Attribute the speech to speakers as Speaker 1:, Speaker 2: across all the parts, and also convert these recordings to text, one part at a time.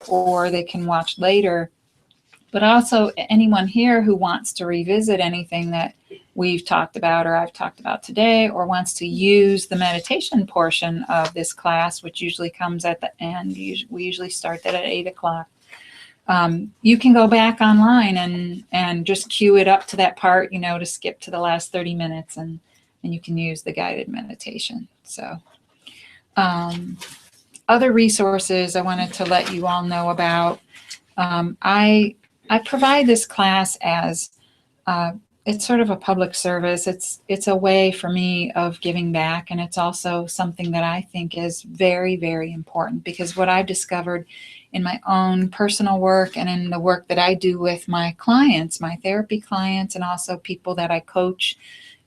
Speaker 1: or they can watch later. But also anyone here who wants to revisit anything that we've talked about or I've talked about today, or wants to use the meditation portion of this class, which usually comes at the end. We usually start that at 8 o'clock. You can go back online and just cue it up to that part, to skip to the last 30 minutes, and you can use the guided meditation. So other resources I wanted to let you all know about. I provide this class as it's sort of a public service. It's a way for me of giving back, and it's also something that I think is very, very important, because what I've discovered in my own personal work and in the work that I do with my clients, my therapy clients, and also people that I coach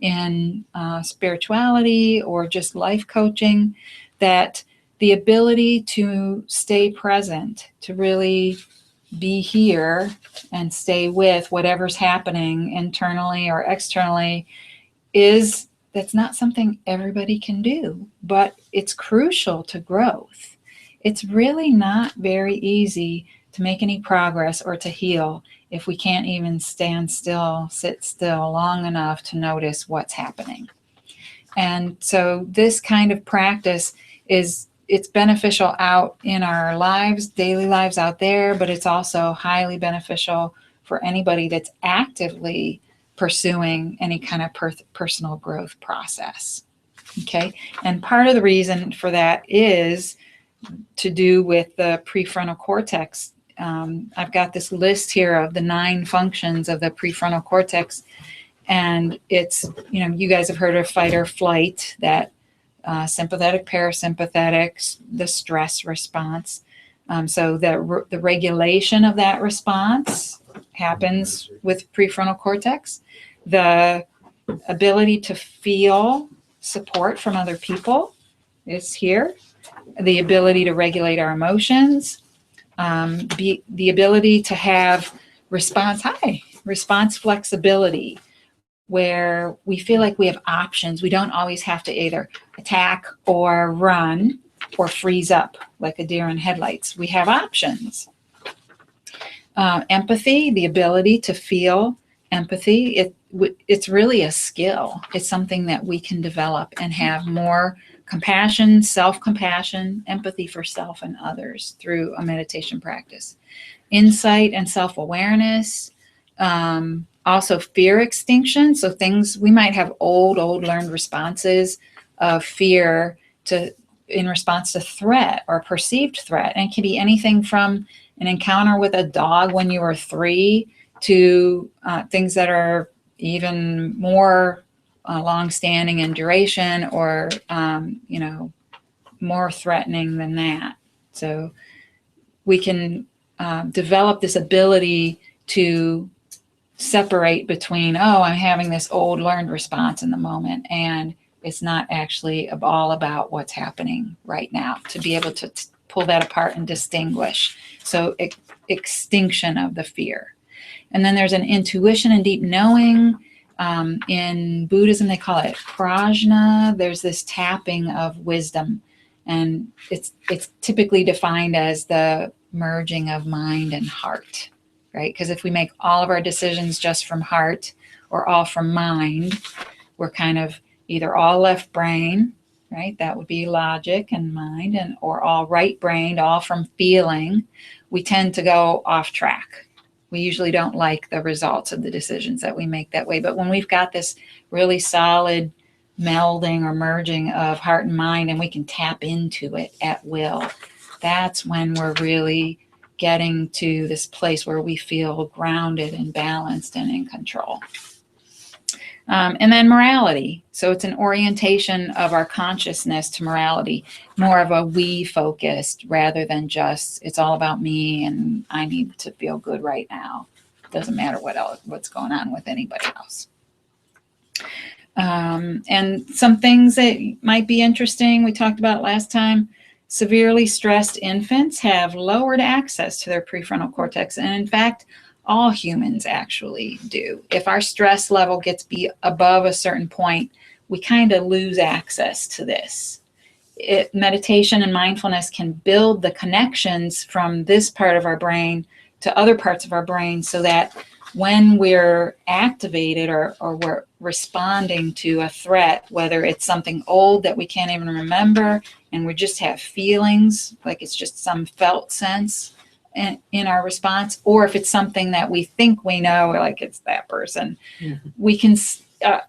Speaker 1: in spirituality or just life coaching, that the ability to stay present, to really be here and stay with whatever's happening internally or externally, that's not something everybody can do, but it's crucial to growth. It's really not very easy to make any progress or to heal if we can't even stand still, sit still long enough to notice what's happening. And so this kind of practice it's beneficial out in our lives, daily lives out there, but it's also highly beneficial for anybody that's actively pursuing any kind of personal growth process. Okay, and part of the reason for that is to do with the prefrontal cortex. I've got this list here of the 9 functions of the prefrontal cortex, and it's, you guys have heard of fight or flight, that sympathetic, parasympathetic, the stress response. So the regulation of that response happens with prefrontal cortex. The ability to feel support from other people is here. The ability to regulate our emotions. The ability to have response flexibility, where we feel like we have options. We don't always have to either attack or run or freeze up like a deer in headlights. We have options. Empathy, the ability to feel empathy. It's really a skill. It's something that we can develop and have more compassion, self-compassion, empathy for self and others through a meditation practice. Insight and self-awareness. Also fear extinction. So things, we might have old learned responses of fear in response to threat or perceived threat. And it can be anything from an encounter with a dog when you were 3 to things that are even more long-standing in duration, or more threatening than that. So we can develop this ability to separate between, I'm having this old learned response in the moment, and it's not actually all about what's happening right now, to be able to pull that apart and distinguish. So extinction of the fear. And then there's an intuition and deep knowing. In Buddhism, they call it prajna. There's this tapping of wisdom, and it's typically defined as the merging of mind and heart, right? Because if we make all of our decisions just from heart or all from mind, we're kind of either all left brain, right? That would be logic and mind, or all right brained, all from feeling. We tend to go off track. We usually don't like the results of the decisions that we make that way. But when we've got this really solid melding or merging of heart and mind, and we can tap into it at will, that's when we're really getting to this place where we feel grounded and balanced and in control. And then morality. So it's an orientation of our consciousness to morality, more of a we focused rather than just it's all about me and I need to feel good right now. Doesn't matter what's going on with anybody else. And some things that might be interesting, we talked about last time. Severely stressed infants have lowered access to their prefrontal cortex. And in fact, all humans actually do. If our stress level gets above a certain point, we kind of lose access to this. meditation and mindfulness can build the connections from this part of our brain to other parts of our brain, so that when we're activated or we're responding to a threat, whether it's something old that we can't even remember and we just have feelings, like it's just some felt sense in our response, or if it's something that we think we know, like it's that person, we can,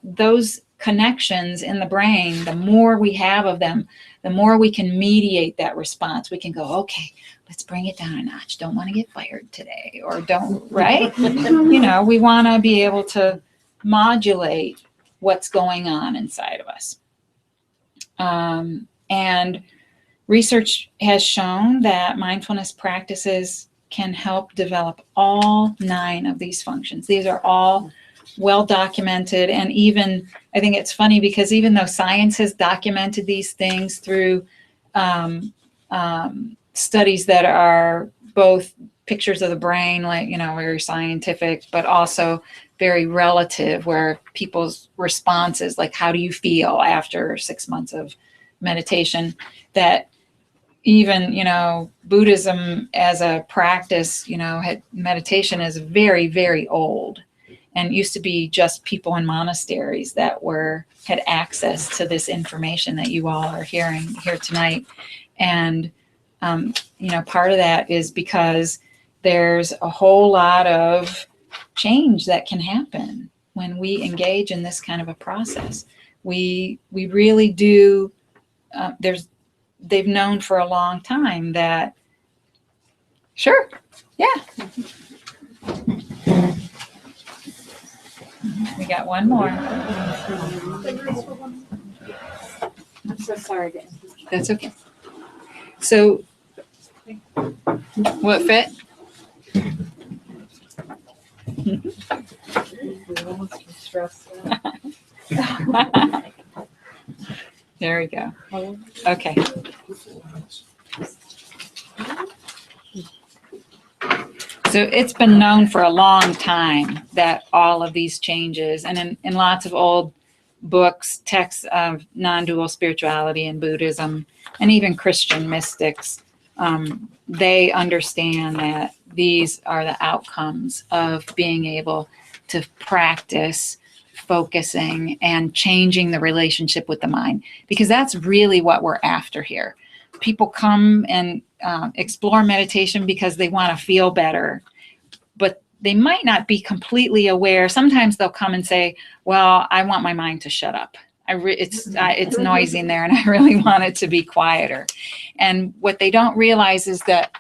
Speaker 1: those connections in the brain, the more we have of them, the more we can mediate that response. We can go, okay, let's bring it down a notch. Don't want to get fired today, or don't, right? You know, we want to be able to modulate what's going on inside of us. And research has shown that mindfulness practices can help develop all 9 of these functions. These are all well documented, and even, I think it's funny because even though science has documented these things through studies that are both pictures of the brain, like, you know, very scientific, but also very relative, where people's responses, like how do you feel after 6 months of meditation, that even, you know, Buddhism as a practice, you know, meditation is very, very old, and it used to be just people in monasteries that had access to this information that you all are hearing here tonight. And, you know, part of that is because there's a whole lot of change that can happen when we engage in this kind of a process. We really do, they've known for a long time that, sure, yeah. We got one more.
Speaker 2: I'm so sorry.
Speaker 1: That's okay. So, what fit? There we go. Okay. So it's been known for a long time that all of these changes, and in lots of old books, texts of non-dual spirituality and Buddhism, and even Christian mystics, they understand that these are the outcomes of being able to practice focusing and changing the relationship with the mind, because that's really what we're after here. People come and explore meditation because they want to feel better, but they might not be completely aware. Sometimes they'll come and say, well, I want my mind to shut up. It's noisy in there and I really want it to be quieter. And what they don't realize is that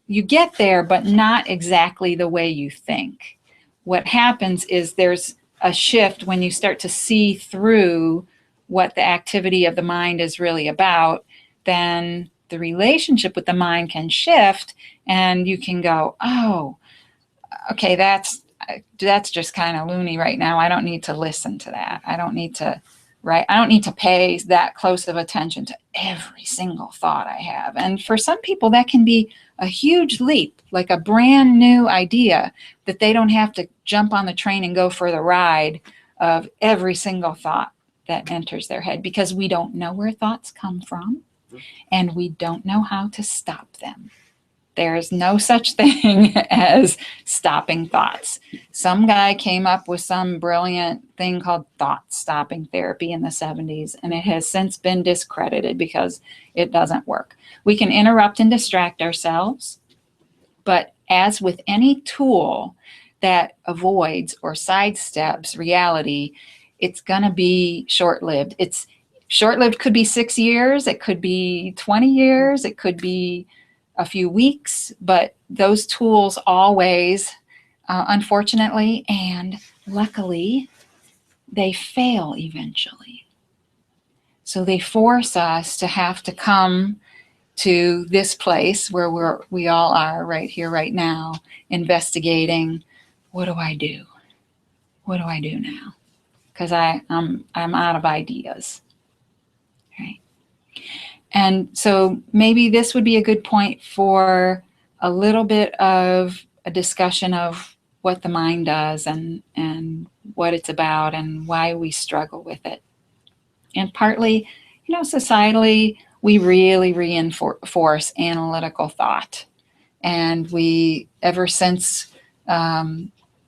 Speaker 1: you get there, but not exactly the way you think. What happens is there's a shift when you start to see through what the activity of the mind is really about. Then the relationship with the mind can shift, and you can go, oh, okay, that's just kind of loony right now. I don't need to listen to that. I don't need to pay that close of attention to every single thought I have. And for some people, that can be a huge leap, like a brand new idea that they don't have to jump on the train and go for the ride of every single thought that enters their head, because we don't know where thoughts come from and we don't know how to stop them. There's no such thing as stopping thoughts. Some guy came up with some brilliant thing called thought stopping therapy in the 70s, and it has since been discredited because it doesn't work. We can interrupt and distract ourselves, but as with any tool that avoids or sidesteps reality, it's going to be short-lived. It's short-lived, could be 6 years, it could be 20 years, it could be a few weeks, but those tools always, unfortunately and luckily, they fail eventually. So they force us to have to come to this place where we all are right here, right now, investigating, what do I do? What do I do now? Because I'm out of ideas, right? And so maybe this would be a good point for a little bit of a discussion of what the mind does and what it's about and why we struggle with it. And partly societally, we really reinforce analytical thought. And ever since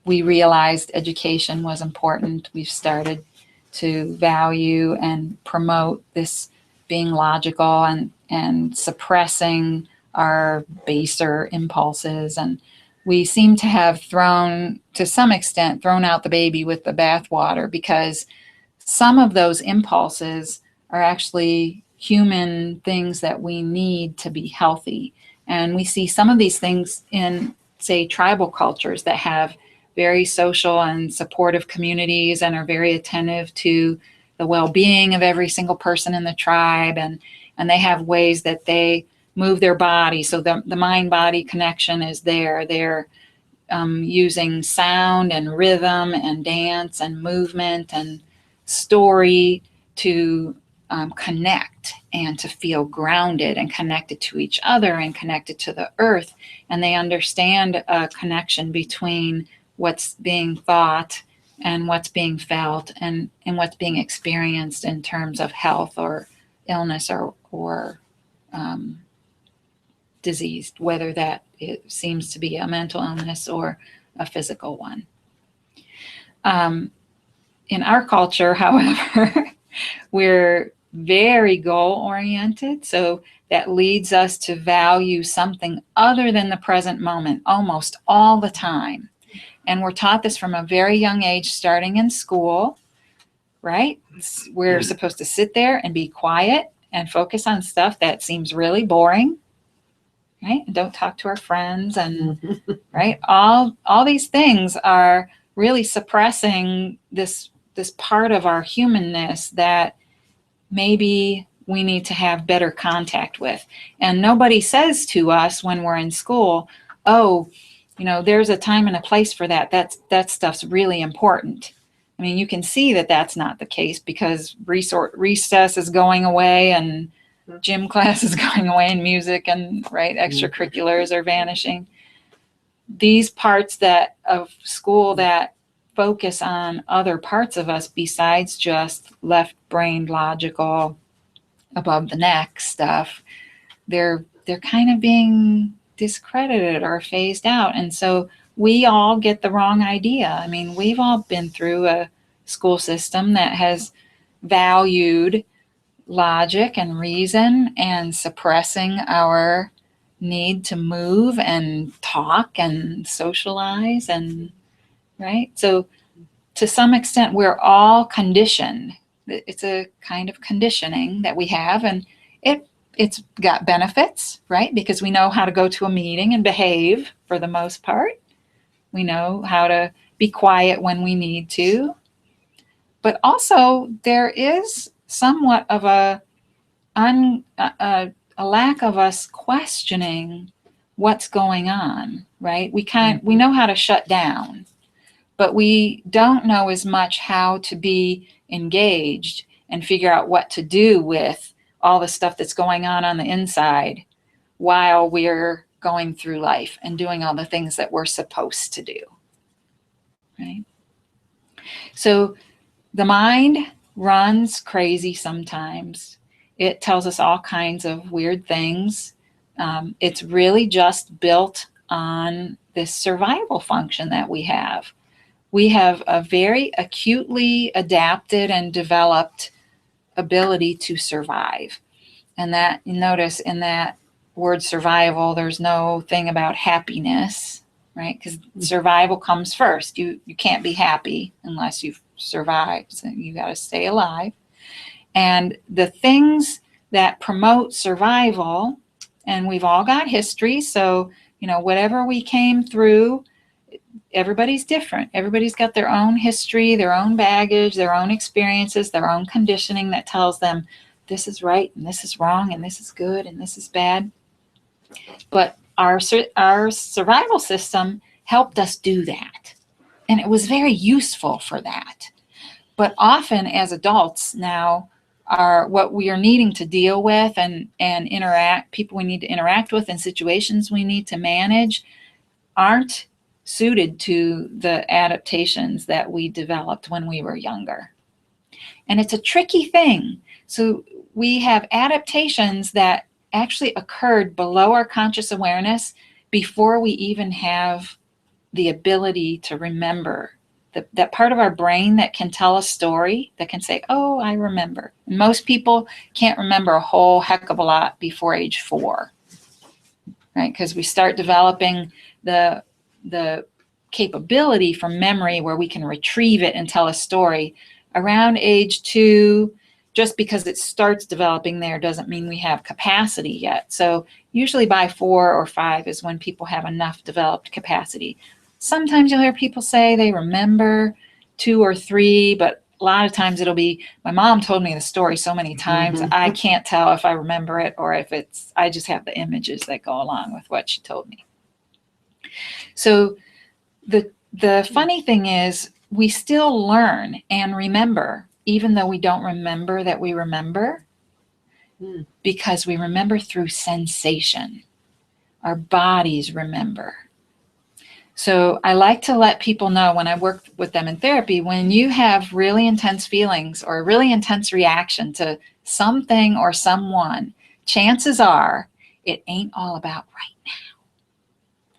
Speaker 1: we realized education was important, we've started to value and promote this being logical and suppressing our baser impulses. And we seem to have to some extent, thrown out the baby with the bathwater, because some of those impulses are actually human things that we need to be healthy. And we see some of these things in, say, tribal cultures that have very social and supportive communities and are very attentive to the well-being of every single person in the tribe. And they have ways that they move their body. So the mind-body connection is there. They're using sound and rhythm and dance and movement and story to connect and to feel grounded and connected to each other and connected to the earth. And they understand a connection between what's being thought and what's being felt and what's being experienced in terms of health or illness or disease, whether that it seems to be a mental illness or a physical one. In our culture, however, we're very goal-oriented, so that leads us to value something other than the present moment almost all the time. And we're taught this from a very young age, starting in school, right? We're supposed to sit there and be quiet and focus on stuff that seems really boring, right? And don't talk to our friends, and right? All these things are really suppressing this part of our humanness that maybe we need to have better contact with. And nobody says to us when we're in school, oh, there's a time and a place for that. That stuff's really important. I mean, you can see that that's not the case, because recess is going away and gym class is going away and music and extracurriculars are vanishing. These parts of school that focus on other parts of us besides just left-brained, logical, above the neck stuff, they're kind of being discredited or phased out. And so we all get the wrong idea. I mean, we've all been through a school system that has valued logic and reason and suppressing our need to move and talk and socialize, and right. So to some extent, we're all conditioned. It's a kind of conditioning that we have, and it's got benefits, right? Because we know how to go to a meeting and behave for the most part. We know how to be quiet when we need to. But also there is somewhat of a lack of us questioning what's going on, right? We know how to shut down, but we don't know as much how to be engaged and figure out what to do with all the stuff that's going on the inside while we're going through life and doing all the things that we're supposed to do, right? So the mind runs crazy sometimes. It tells us all kinds of weird things. It's really just built on this survival function that we have. We have a very acutely adapted and developed ability to survive. And that, you notice in that word survival, there's no thing about happiness, right? Because survival comes first. You can't be happy unless you've survived. So you got to stay alive. And the things that promote survival, and we've all got history, so whatever we came through, everybody's different. Everybody's got their own history, their own baggage, their own experiences, their own conditioning that tells them this is right and this is wrong and this is good and this is bad. But our survival system helped us do that. And it was very useful for that. But often as adults now, what we are needing to deal with and interact, people we need to interact with and situations we need to manage aren't suited to the adaptations that we developed when we were younger. And it's a tricky thing. So we have adaptations that actually occurred below our conscious awareness before we even have the ability to remember. That part of our brain that can tell a story, that can say, oh, I remember. And most people can't remember a whole heck of a lot before age 4, right? Because we start developing the capability for memory where we can retrieve it and tell a story around age 2. Just because it starts developing there doesn't mean we have capacity yet. So usually by 4 or 5 is when people have enough developed capacity. Sometimes you'll hear people say they remember 2 or 3, but a lot of times it'll be, my mom told me the story so many times, I can't tell if I remember it or if I just have the images that go along with what she told me. So the funny thing is, we still learn and remember, even though we don't remember that we remember, because we remember through sensation. Our bodies remember. So I like to let people know when I work with them in therapy, when you have really intense feelings or a really intense reaction to something or someone, chances are it ain't all about right now.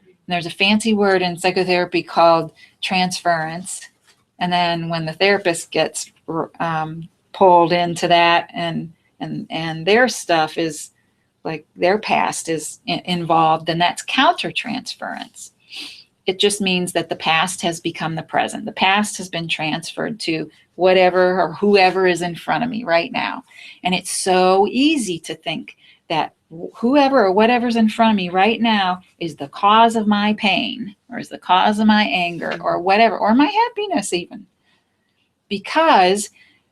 Speaker 1: And there's a fancy word in psychotherapy called transference. And then when the therapist gets pulled into that and their stuff is like their past is involved, then that's countertransference. It just means that the past has become the present. The past has been transferred to whatever or whoever is in front of me right now. And it's so easy to think that whoever or whatever's in front of me right now is the cause of my pain, or is the cause of my anger, or whatever, or my happiness even. Because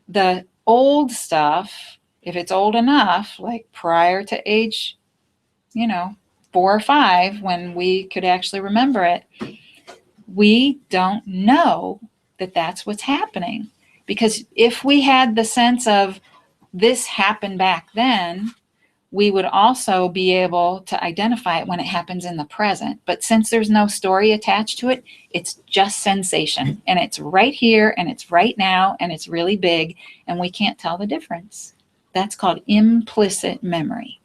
Speaker 1: the old stuff, if it's old enough, like prior to age, 4 or 5, when we could actually remember it, we don't know that that's what's happening. Because if we had the sense of this happened back then, we would also be able to identify it when it happens in the present. But since there's no story attached to it, it's just sensation. And it's right here, and it's right now, and it's really big, and we can't tell the difference. That's called implicit memory.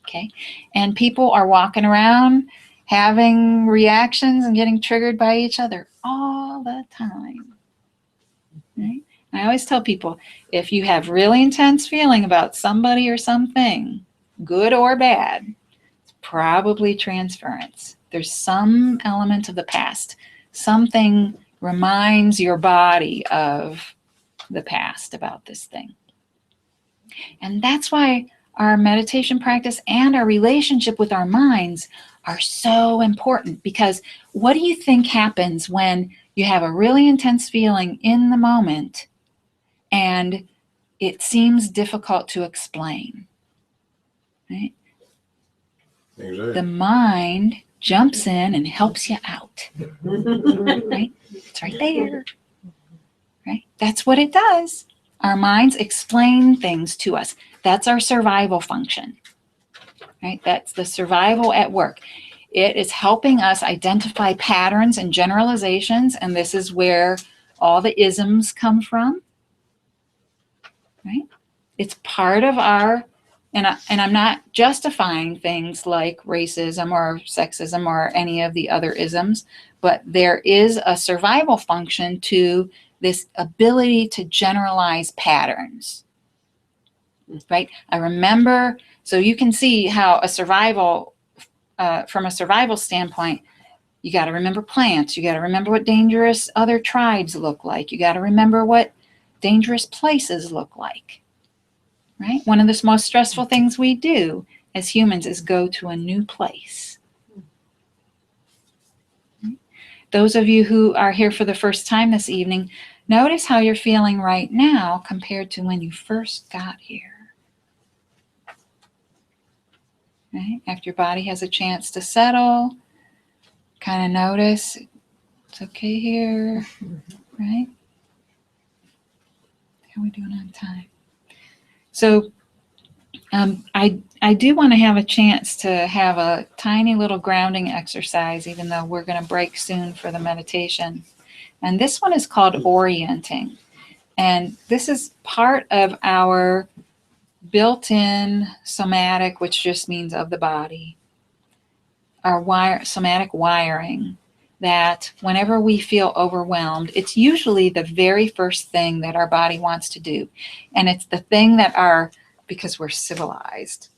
Speaker 1: Okay? And people are walking around having reactions and getting triggered by each other all the time. Right? I always tell people, if you have really intense feeling about somebody or something, good or bad, it's probably transference. There's some element of the past. Something reminds your body of the past about this thing. And that's why our meditation practice and our relationship with our minds are so important, because what do you think happens when you have a really intense feeling in the moment and it seems difficult to explain? Right?
Speaker 3: Exactly.
Speaker 1: The mind jumps in and helps you out. Right? It's right there. Right? That's what it does. Our minds explain things to us. That's our survival function. Right? That's the survival at work. It is helping us identify patterns and generalizations, and this is where all the isms come from. Right? It's part of our, and I'm not justifying things like racism or sexism or any of the other isms, but there is a survival function to this ability to generalize patterns. Right? I remember, so you can see how a survival, from a survival standpoint, you got to remember plants. You got to remember what dangerous other tribes look like. You got to remember what dangerous places look like. Right? One of the most stressful things we do as humans is go to a new place. Right? Those of you who are here for the first time this evening, notice how you're feeling right now compared to when you first got here. Right? After your body has a chance to settle, kind of notice it's okay here, right? How are we doing on time? So I do want to have a chance to have a tiny little grounding exercise, even though we're going to break soon for the meditation. And this one is called orienting. And this is part of our built-in somatic, which just means of the body, our somatic wiring, that whenever we feel overwhelmed, it's usually the very first thing that our body wants to do. And it's the thing that because we're civilized,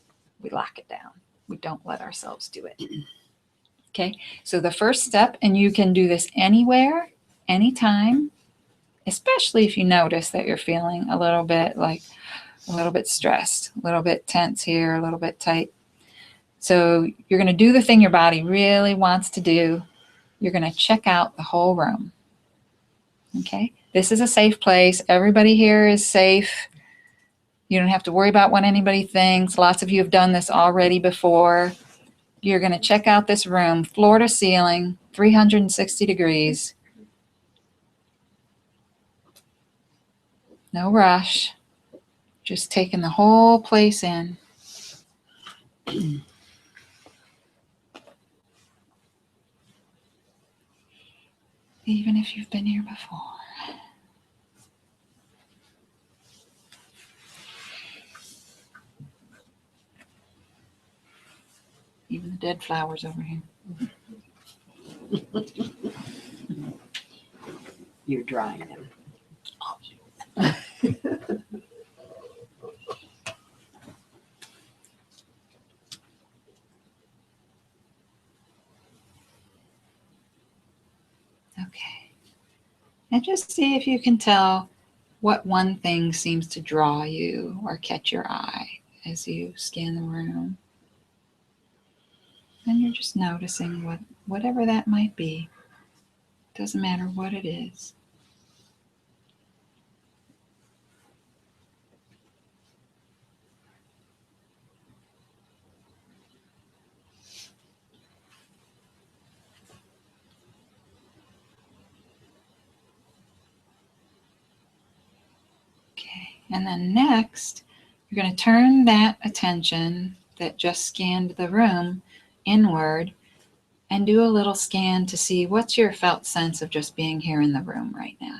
Speaker 1: we lock it down. We don't let ourselves do it. Okay, so the first step, and you can do this anywhere, anytime, especially if you notice that you're feeling a little bit stressed, a little bit tense here, a little bit tight. So you're going to do the thing your body really wants to do. You're going to check out the whole room. Okay, this is a safe place. Everybody here is safe. You don't have to worry about what anybody thinks. Lots of you have done this already before. You're going to check out this room, floor to ceiling, 360 degrees. No rush. Just taking the whole place in. Even if you've been here before. Even the dead flowers over here.
Speaker 4: You're drying them.
Speaker 1: Okay. And just see if you can tell what one thing seems to draw you or catch your eye as you scan the room. And you're just noticing whatever that might be. Doesn't matter what it is. Okay, and then next, you're going to turn that attention that just scanned the room inward and do a little scan to see what's your felt sense of just being here in the room right now.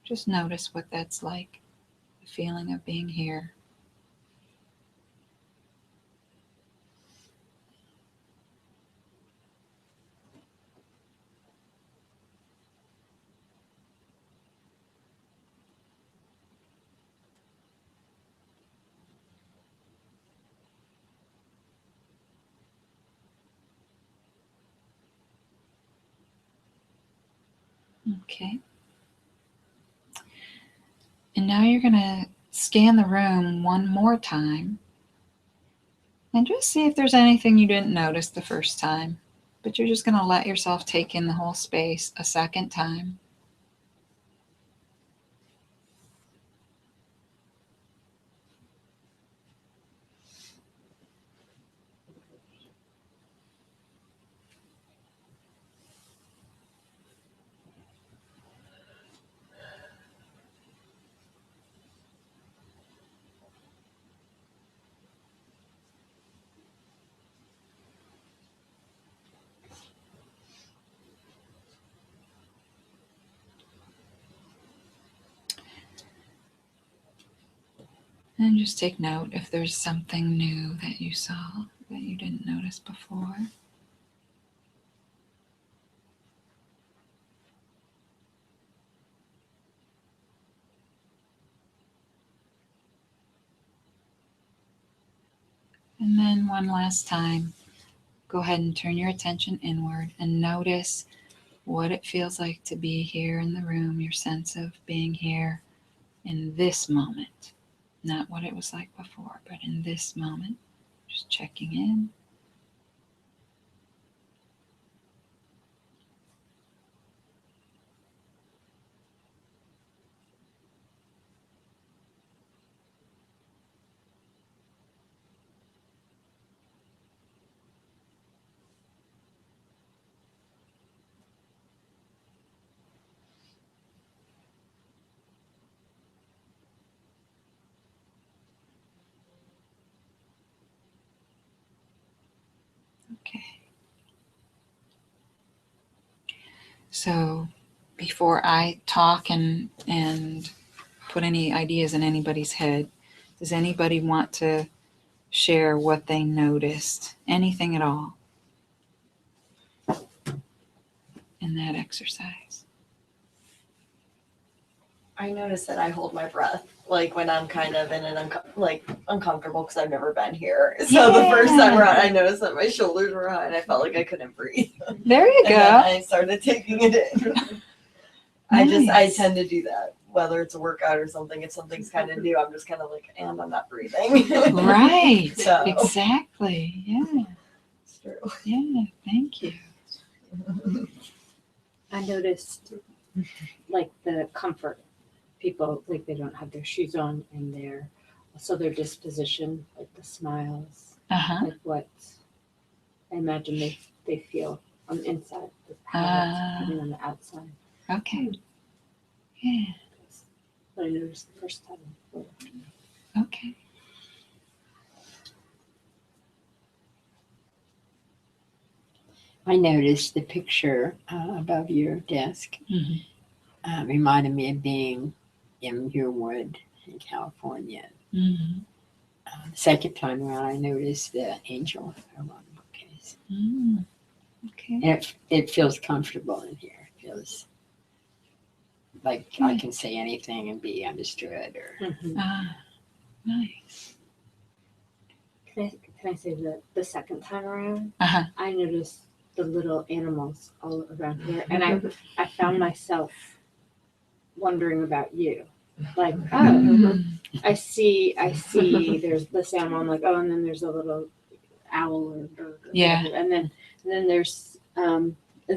Speaker 1: Just notice what that's like, the feeling of being here. Okay. And now you're going to scan the room one more time and just see if there's anything you didn't notice the first time. But you're just going to let yourself take in the whole space a second time. And just take note if there's something new that you saw that you didn't notice before. And then one last time, go ahead and turn your attention inward and notice what it feels like to be here in the room, your sense of being here in this moment. Not what it was like before, but in this moment. Just checking in. Okay. So before I talk and put any ideas in anybody's head. Does anybody want to share what they noticed? Anything at all in that exercise?
Speaker 4: I notice that I hold my breath, like when I'm kind of in an uncomfortable because I've never been here. So the first time around, I noticed that my shoulders were high and I felt like I couldn't breathe.
Speaker 1: There you
Speaker 4: And
Speaker 1: go.
Speaker 4: then I started taking it in. I
Speaker 1: Nice.
Speaker 4: tend to do that, whether it's a workout or something. If something's kind of new, I'm just kind of like, and I'm not breathing.
Speaker 1: Right.
Speaker 4: So.
Speaker 1: Exactly. Yeah.
Speaker 4: It's true.
Speaker 1: Yeah. Thank you.
Speaker 2: I noticed like the comfort. People, like they don't have their shoes on and their disposition, like the smiles,
Speaker 1: Uh-huh.
Speaker 2: like what I imagine they feel on the inside, the having on the outside.
Speaker 1: Okay. Yeah.
Speaker 2: But I noticed the first time.
Speaker 1: Okay.
Speaker 5: I noticed the picture above your desk
Speaker 1: Mm-hmm.
Speaker 5: reminded me of being in Muirwood in California.
Speaker 1: Mm-hmm.
Speaker 5: The second time around, I noticed the angel around the bookcase.
Speaker 1: Mm. Okay.
Speaker 5: And it feels comfortable in here. It feels like I can say anything and be understood. Or
Speaker 1: Ah, nice.
Speaker 2: Can I say the second time around?
Speaker 1: Uh-huh.
Speaker 2: I noticed the little animals all around here, and I found myself wondering about you. Like, oh,
Speaker 1: Mm.
Speaker 2: I see there's this animal, I'm like, oh, and then there's a little owl or bird or
Speaker 1: Yeah.
Speaker 2: whatever. And then there's a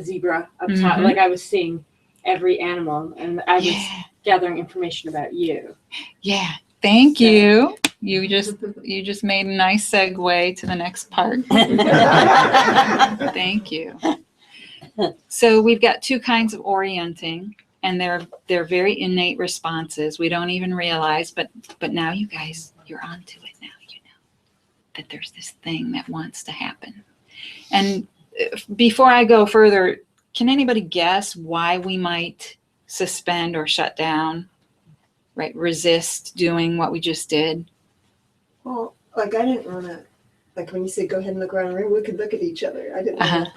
Speaker 2: zebra up top.
Speaker 1: Mhm.
Speaker 2: Like I was seeing every animal, and I was
Speaker 1: Yeah.
Speaker 2: gathering information about you.
Speaker 1: Yeah. Thank you. You just made a nice segue to the next part. Thank you. So we've got two kinds of orienting, and they're very innate responses. We don't even realize, but now you guys, you're onto it now. You know that there's this thing that wants to happen. And before I go further, can anybody guess why we might suspend or shut down, right? Resist doing what we just did?
Speaker 6: Well, like I didn't want to, like when you said go ahead and look around the room, we could look at each other. I didn't want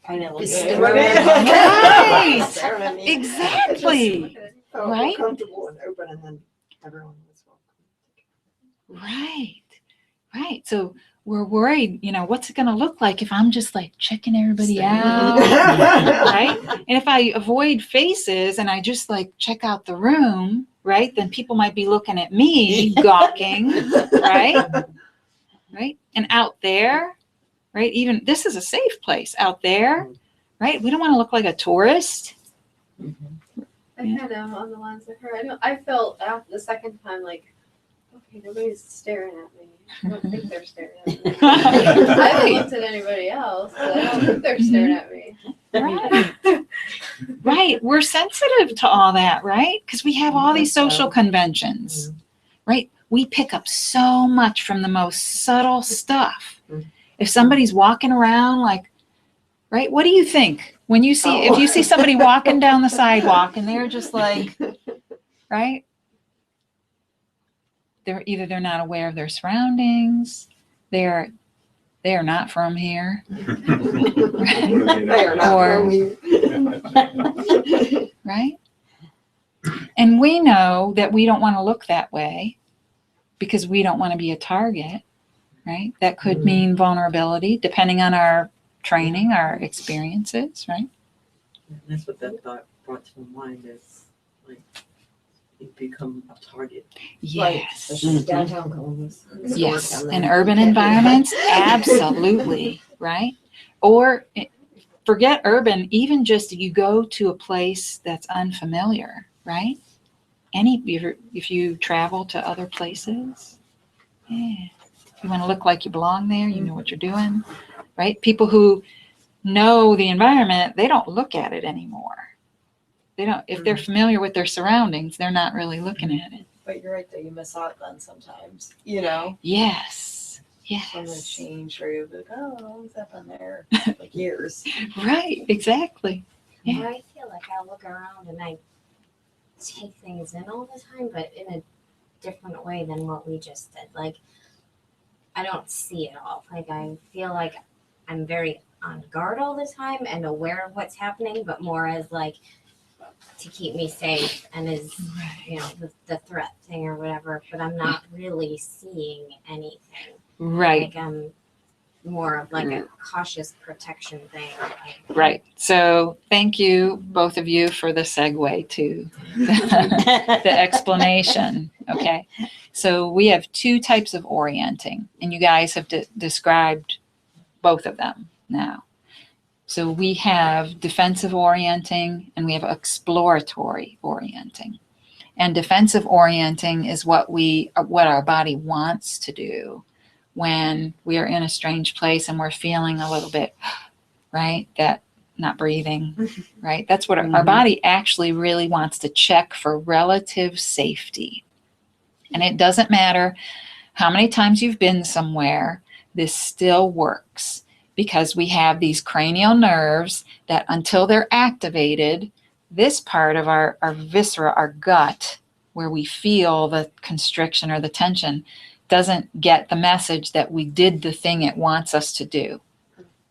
Speaker 4: I didn't look
Speaker 6: Be
Speaker 4: at
Speaker 6: staring
Speaker 4: it.
Speaker 1: Right.
Speaker 4: Staring at me.
Speaker 1: Exactly.
Speaker 6: to
Speaker 1: Right.
Speaker 6: feel comfortable and open, and then everyone was welcome.
Speaker 1: Right. So we're worried, what's it going to look like if I'm just like checking everybody out, right? And if I avoid faces and I just like check out the room, right? Then people might be looking at me gawking, right? Right. And out there, right? Even this is a safe place out there, right? We don't want to look like a tourist.
Speaker 7: I kind of am on the lines of her. I felt after the second time like, okay, nobody's staring at me. I don't think they're staring at me. I haven't looked at anybody else, but I don't think they're staring at me.
Speaker 1: Right. Right. We're sensitive to all that, right? Because we have all these social conventions, right? We pick up so much from the most subtle stuff. If somebody's walking around like, right, what do you think? When you see, if you see somebody walking down the sidewalk and they're just like, right? They're not aware of their surroundings. They are not from here.
Speaker 6: They are not
Speaker 1: Or-
Speaker 6: from here.
Speaker 1: Right? And we know that we don't want to look that way because we don't want to be a target, right? That could mean vulnerability depending on our training, our experiences, right?
Speaker 8: That's what that thought brought to my mind is like you become a target.
Speaker 1: Yes.
Speaker 6: Especially downtown Columbus.
Speaker 1: Yes. In urban environments, absolutely, right? Or forget urban, even just you go to a place that's unfamiliar, right? If you travel to other places, yeah. You want to look like you belong there, you know what you're doing, right? People who know the environment, they don't look at it anymore. They don't, if they're familiar with their surroundings, they're not really looking at it.
Speaker 4: But you're right though, you miss out then sometimes,
Speaker 1: Yes.
Speaker 4: From the
Speaker 1: Yes.
Speaker 4: change where you're like, oh, what's up in there? Like years.
Speaker 1: Right. Exactly. Yeah.
Speaker 9: Or I feel like I look around and I take things in all the time, but in a different way than what we just did. Like, I don't see it all. Like, I feel like I'm very on guard all the time and aware of what's happening, but more as like to keep me safe and as, you know, the threat thing or whatever, but I'm not really seeing anything.
Speaker 1: Right.
Speaker 9: Like, I'm more of like a cautious protection thing. Like,
Speaker 1: Right. So thank you, both of you, for the segue to the explanation. Okay. So we have two types of orienting, and you guys have described both of them now. So we have defensive orienting and we have exploratory orienting. And defensive orienting is what our body wants to do when we are in a strange place and we're feeling a little bit, right? That not breathing, right? That's what our body actually really wants to check for relative safety. And it doesn't matter how many times you've been somewhere, this still works because we have these cranial nerves that until they're activated, this part of our viscera, our gut, where we feel the constriction or the tension, doesn't get the message that we did the thing it wants us to do.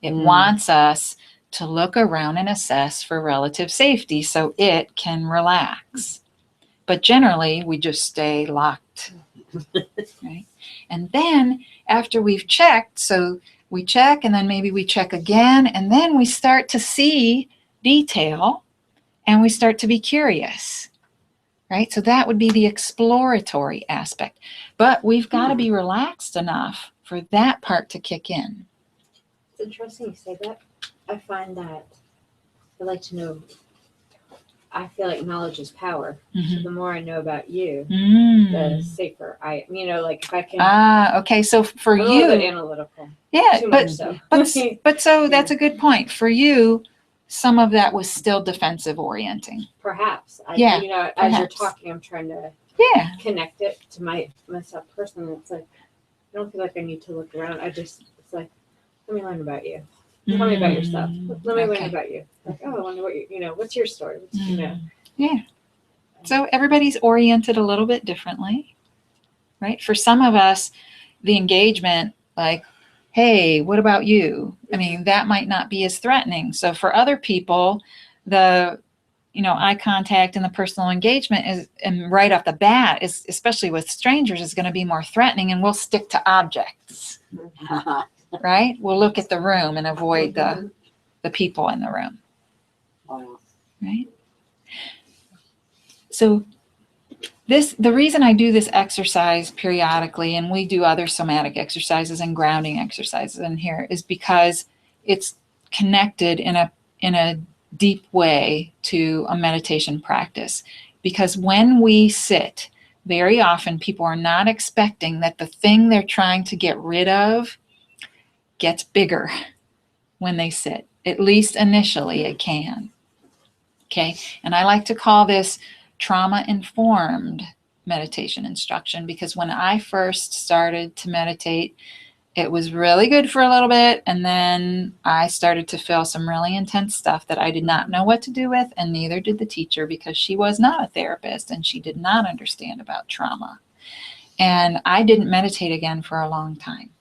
Speaker 1: It wants us to look around and assess for relative safety so it can relax. But generally, we just stay locked. Right? And then after we've checked, so we check and then maybe we check again, and then we start to see detail and we start to be curious. Right? So that would be the exploratory aspect. But we've got to be relaxed enough for that part to kick in.
Speaker 2: It's interesting you say that. I find that I like to know. I feel like knowledge is power. So the more I know about you, the safer I. You know, like if I can.
Speaker 1: Okay. So for
Speaker 2: I'm
Speaker 1: you,
Speaker 2: a little bit analytical.
Speaker 1: yeah,
Speaker 2: Too
Speaker 1: but
Speaker 2: much so.
Speaker 1: but so that's a good point. For you, some of that was still defensive orienting.
Speaker 2: Perhaps.
Speaker 1: Yeah,
Speaker 2: You know, as you're
Speaker 1: perhaps.
Speaker 2: talking, I'm trying to connect it to myself personally. It's like I don't feel like I need to look around. It's like let me learn about you. Tell me about yourself. Let me learn about you. Like, oh, I wonder what what's your story?
Speaker 1: Yeah. So everybody's oriented a little bit differently, right? For some of us, the engagement, like, hey, what about you? I mean, that might not be as threatening. So for other people, the eye contact and the personal engagement is, and right off the bat, is especially with strangers, is going to be more threatening, and we'll stick to objects. Right? We'll look at the room and avoid the people in the room.
Speaker 5: Wow.
Speaker 1: Right? So the reason I do this exercise periodically, and we do other somatic exercises and grounding exercises in here, is because it's connected in a deep way to a meditation practice. Because when we sit, very often people are not expecting that the thing they're trying to get rid of gets bigger when they sit. At least initially it can. Okay, and I like to call this trauma-informed meditation instruction, because when I first started to meditate, it was really good for a little bit, and then I started to feel some really intense stuff that I did not know what to do with, and neither did the teacher, because she was not a therapist and she did not understand about trauma. And I didn't meditate again for a long time.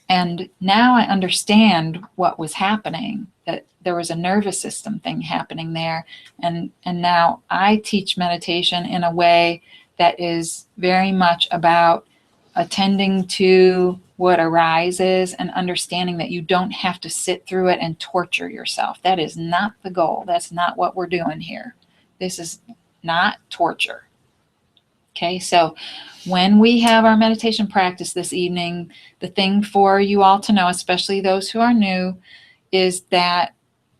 Speaker 1: And now I understand what was happening, that there was a nervous system thing happening there. And now I teach meditation in a way that is very much about attending to what arises and understanding that you don't have to sit through it and torture yourself. That is not the goal. That's not what we're doing here. This is not torture. Okay, so when we have our meditation practice this evening, the thing for you all to know, especially those who are new, is that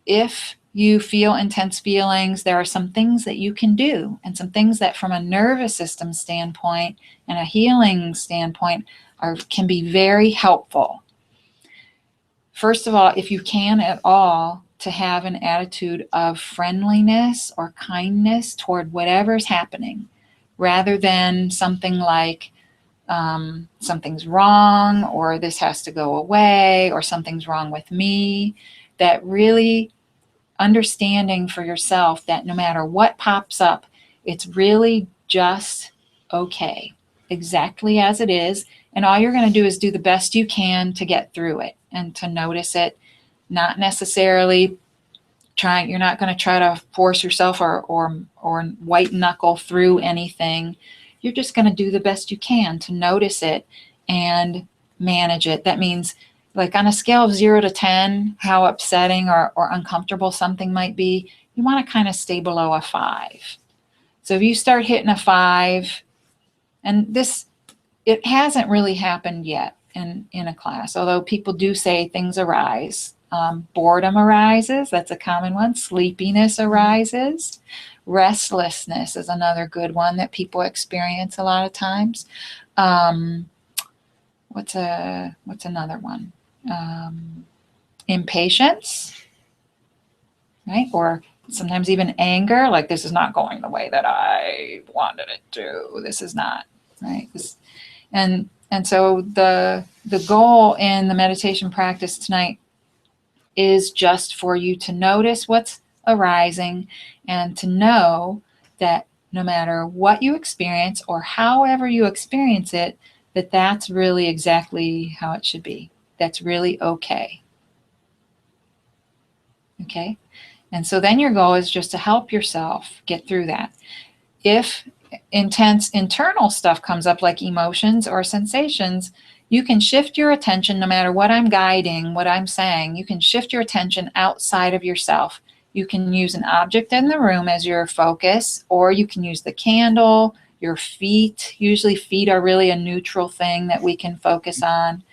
Speaker 1: if you feel intense feelings, there are some things that you can do, and some things that from a nervous system standpoint and a healing standpoint can be very helpful. First of all, if you can at all, to have an attitude of friendliness or kindness toward whatever's happening, rather than something like something's wrong, or this has to go away, or something's wrong with me. That really understanding for yourself that no matter what pops up, it's really just okay, exactly as it is. And all you're going to do is do the best you can to get through it and to notice it, not necessarily you're not going to try to force yourself or white knuckle through anything. You're just going to do the best you can to notice it and manage it. That means, like, on a scale of 0 to 10, how upsetting or uncomfortable something might be, you want to kind of stay below a 5. So if you start hitting a 5, and it hasn't really happened yet in a class, although people do say things arise. Boredom arises. That's a common one. Sleepiness arises. Restlessness is another good one that people experience a lot of times. What's another one? Impatience, right? Or sometimes even anger, like, this is not going the way that I wanted it to. This is not, right? And so the goal in the meditation practice tonight is just for you to notice what's arising and to know that no matter what you experience or however you experience it, that's really exactly how it should be. That's really okay. Okay? And so then your goal is just to help yourself get through that. If intense internal stuff comes up, like emotions or sensations, you can shift your attention, no matter what I'm guiding, what I'm saying, you can shift your attention outside of yourself. You can use an object in the room as your focus, or you can use the candle, your feet. Usually feet are really a neutral thing that we can focus on,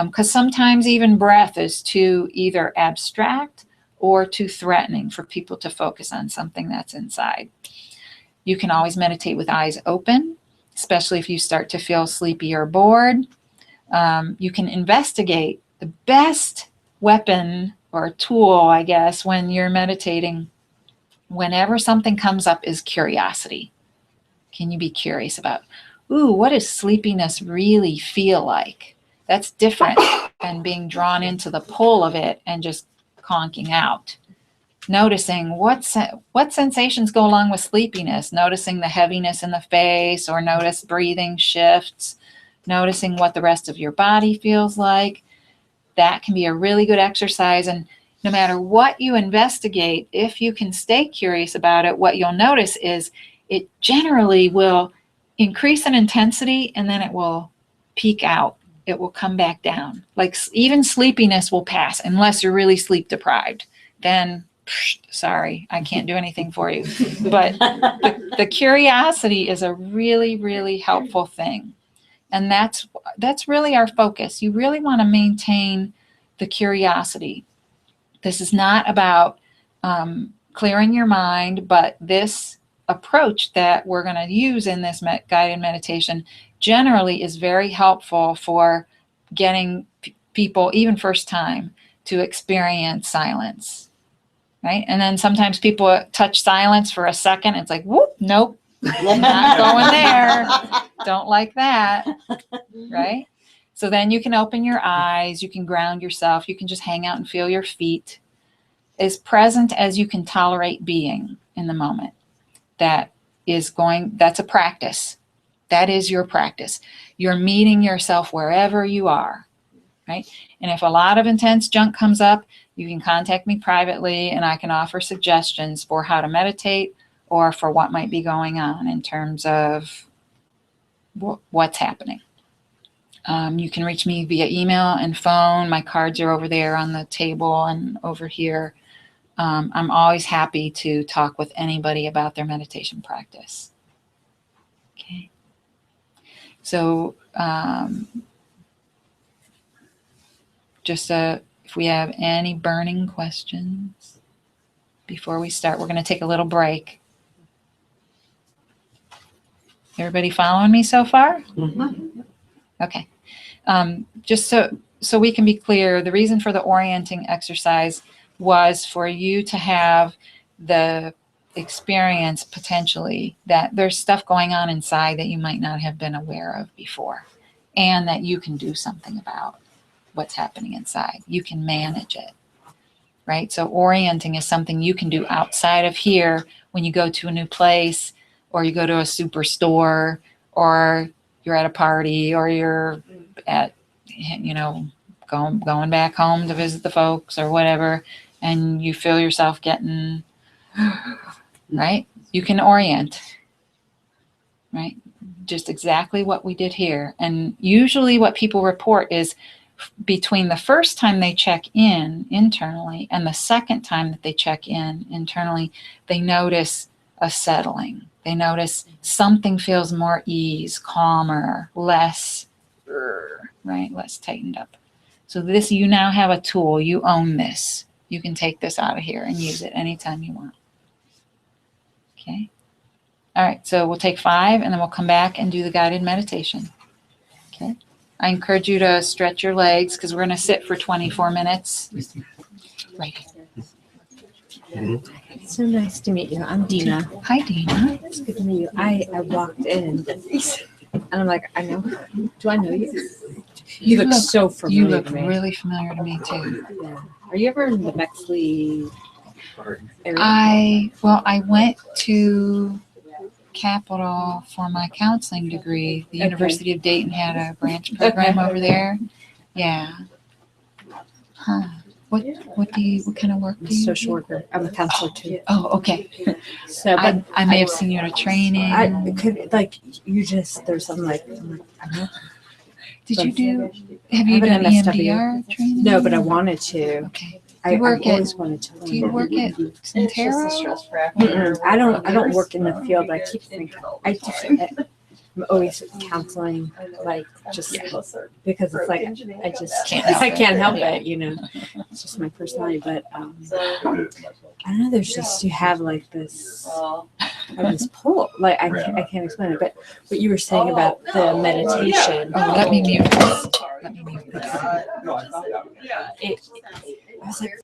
Speaker 1: because sometimes even breath is too either abstract or too threatening for people to focus on something that's inside. You can always meditate with eyes open, especially if you start to feel sleepy or bored. You can investigate. The best weapon or tool, I guess, when you're meditating, whenever something comes up, is curiosity. Can you be curious about, what does sleepiness really feel like? That's different than being drawn into the pull of it and just conking out. Noticing what sensations go along with sleepiness, noticing the heaviness in the face, or notice breathing shifts, noticing what the rest of your body feels like. That can be a really good exercise. And no matter what you investigate, if you can stay curious about it, what you'll notice is it generally will increase in intensity and then it will peak out. It will come back down. Like, even sleepiness will pass unless you're really sleep deprived. Then sorry, I can't do anything for you. But the curiosity is a really, really helpful thing. And that's really our focus. You really want to maintain the curiosity. This is not about clearing your mind, but this approach that we're going to use in this guided meditation generally is very helpful for getting people, even first time, to experience silence. Right? And then sometimes people touch silence for a second. It's like, whoop, nope, not going there. Don't like that. Right? So then you can open your eyes, you can ground yourself, you can just hang out and feel your feet, as present as you can tolerate being in the moment. That's a practice. That is your practice. You're meeting yourself wherever you are. Right? And if a lot of intense junk comes up, you can contact me privately and I can offer suggestions for how to meditate or for what might be going on in terms of what's happening. You can reach me via email and phone. My cards are over there on the table and over here. I'm always happy to talk with anybody about their meditation practice. Okay. So if we have any burning questions before we start, we're going to take a little break. Everybody following me so far?
Speaker 5: Mm-hmm.
Speaker 1: Okay. Just so we can be clear, the reason for the orienting exercise was for you to have the experience potentially that there's stuff going on inside that you might not have been aware of before, and that you can do something about what's happening inside. You can manage it. right? So orienting is something you can do outside of here when you go to a new place, or you go to a superstore, or you're at a party, or you're at, going back home to visit the folks or whatever, and you feel yourself getting, right? You can orient, right? Just exactly what we did here. And usually what people report is between the first time they check in internally and the second time that they check in internally, they notice a settling. They notice something feels more ease, calmer, less, right? Less tightened up. So this, you now have a tool. You own this. You can take this out of here and use it anytime you want. Okay. All right. So we'll take 5 and then we'll come back and do the guided meditation. Okay. I encourage you to stretch your legs because we're going to sit for 24 minutes. Right.
Speaker 10: It's so nice to meet you. I'm Dina.
Speaker 1: Hi, Dina.
Speaker 10: It's good to meet you. I walked in and I'm like, I know her. Do I know you? You look so familiar.
Speaker 1: You look
Speaker 10: to me.
Speaker 1: really familiar to me too.
Speaker 10: Yeah. Are you ever in the Bexley area?
Speaker 1: I went to Capital for my counseling degree. The University of Dayton had a branch program over there. Yeah. Huh. What kind of work do you do?
Speaker 10: Social worker. I'm a counselor too.
Speaker 1: Oh, okay.
Speaker 10: So, but
Speaker 1: I may have seen you at a training.
Speaker 10: I could there's something like I know.
Speaker 1: Have you done EMDR training?
Speaker 10: No, but I wanted to.
Speaker 1: Okay.
Speaker 10: I always wanted to learn.
Speaker 1: Do you work at Centero?
Speaker 10: I don't work in the field. I keep thinking I'm always counseling, like just because it's like I just can't help it, It's just my personality. But I don't know. There's just you have like this, pull. Like I can't explain it. But what you were saying about the meditation.
Speaker 1: Oh, let me mute this.
Speaker 10: I was like,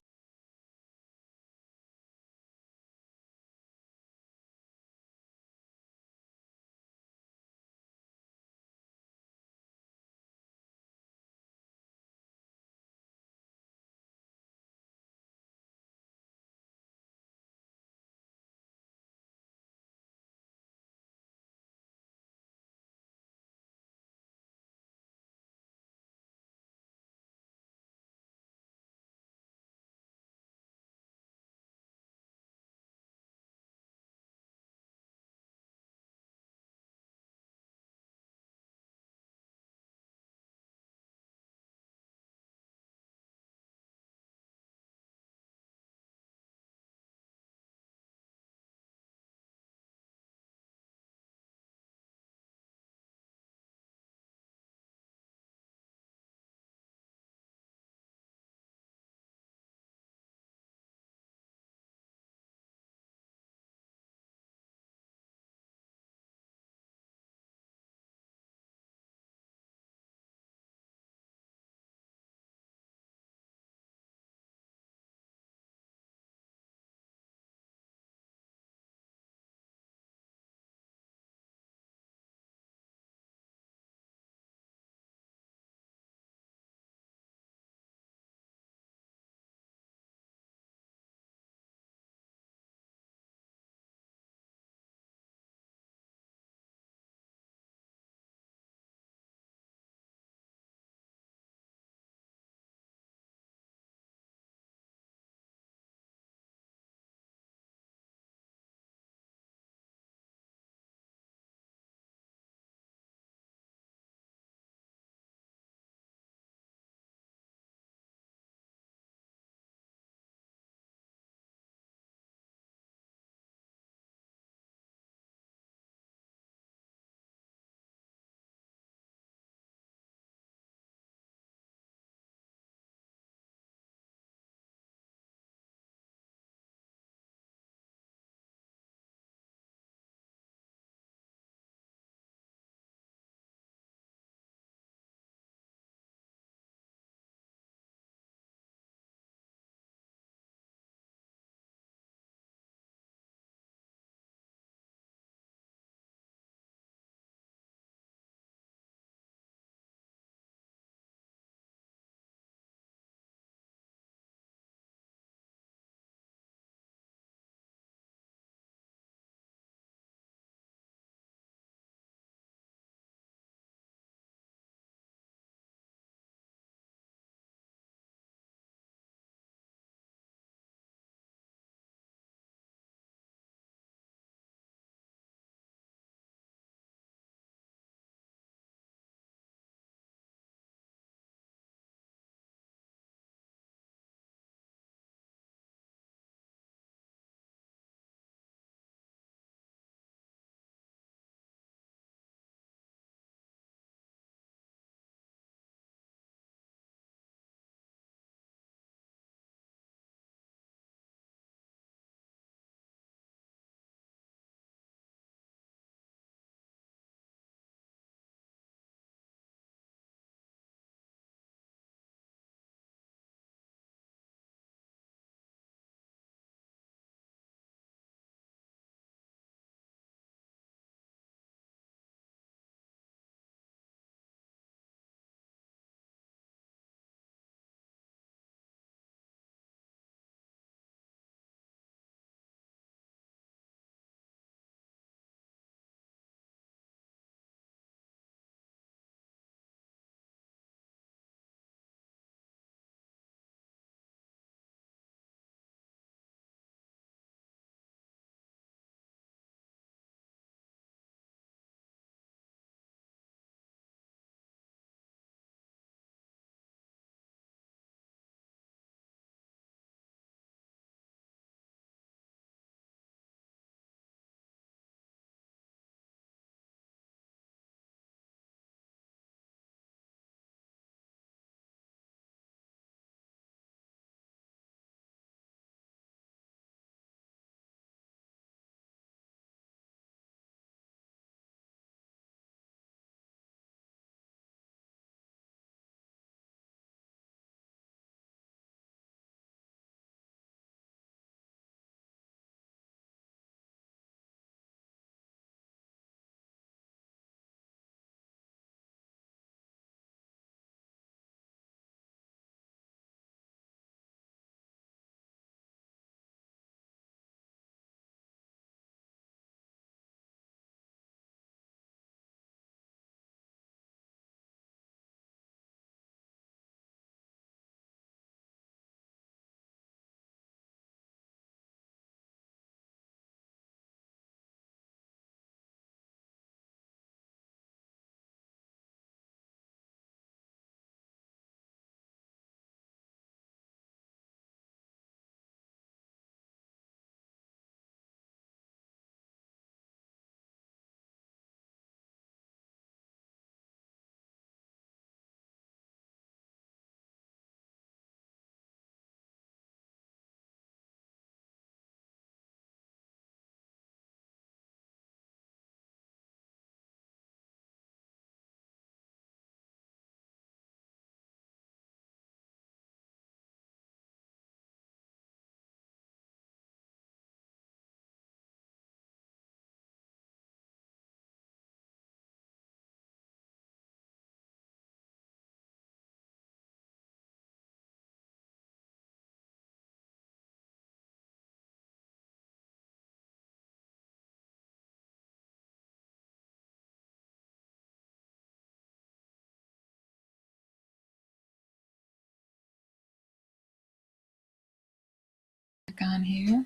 Speaker 1: on here.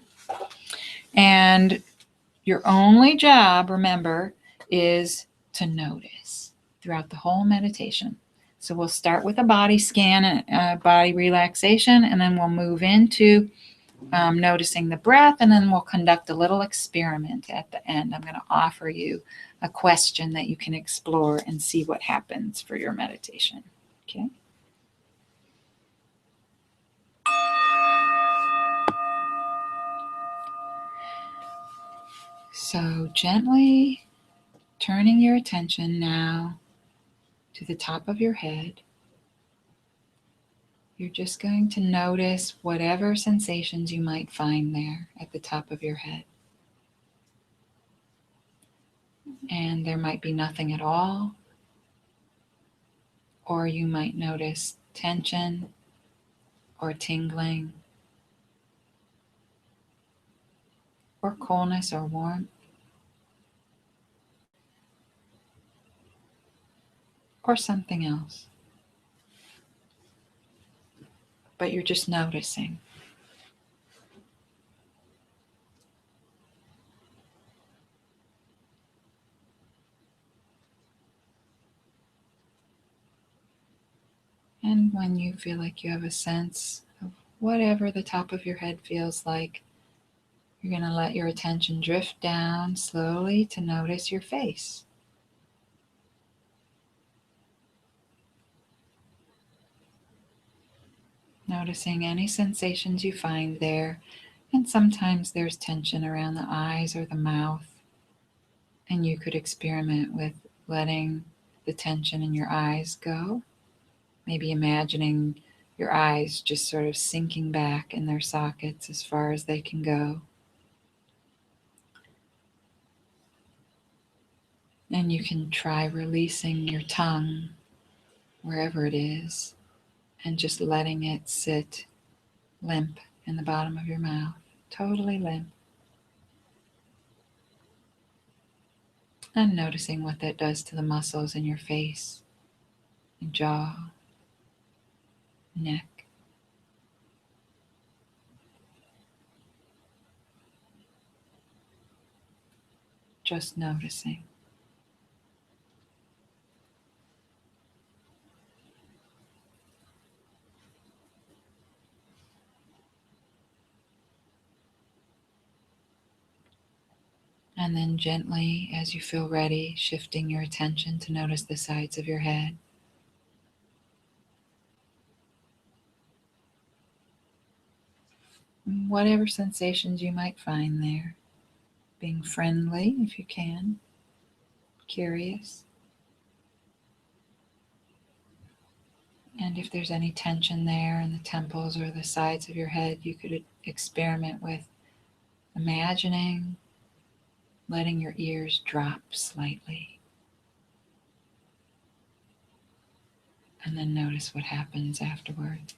Speaker 1: And your only job, remember, is to notice throughout the whole meditation. So we'll start with a body scan, body relaxation, and then we'll move into noticing the breath, and then we'll conduct a little experiment at the end. I'm going to offer you a question that you can explore and see what happens for your meditation. Okay. So gently turning your attention now to the top of your head. You're just going to notice whatever sensations you might find there at the top of your head. And there might be nothing at all, or you might notice tension or tingling or coolness or warmth or something else. But you're just noticing. And when you feel like you have a sense of whatever the top of your head feels like, you're going to let your attention drift down slowly to notice your face. Noticing any sensations you find there, and sometimes there's tension around the eyes or the mouth, and you could experiment with letting the tension in your eyes go, maybe imagining your eyes just sort of sinking back in their sockets as far as they can go. And you can try releasing your tongue wherever it is and just letting it sit limp in the bottom of your mouth, totally limp. And noticing what that does to the muscles in your face, and jaw, neck. Just noticing. And then gently, as you feel ready, shifting your attention to notice the sides of your head. Whatever sensations you might find there. Being friendly if you can, curious. And if there's any tension there in the temples or the sides of your head, you could experiment with imagining letting your ears drop slightly. And then notice what happens afterward.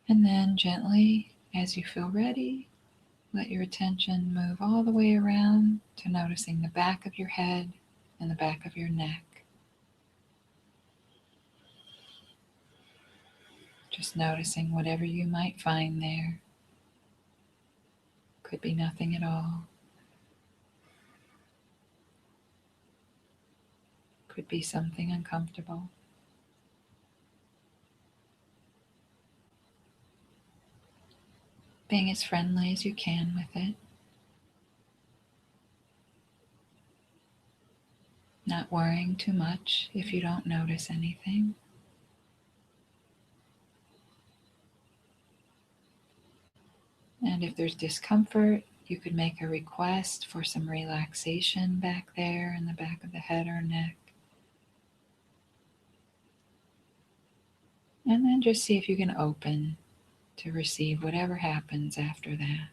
Speaker 1: And then gently, as you feel ready, let your attention move all the way around to noticing the back of your head and the back of your neck. Just noticing whatever you might find there. Could be nothing at all. Could be something uncomfortable. Being as friendly as you can with it. Not worrying too much if you don't notice anything. And if there's discomfort, you could make a request for some relaxation back there in the back of the head or neck. And then just see if you can open to receive whatever happens after that.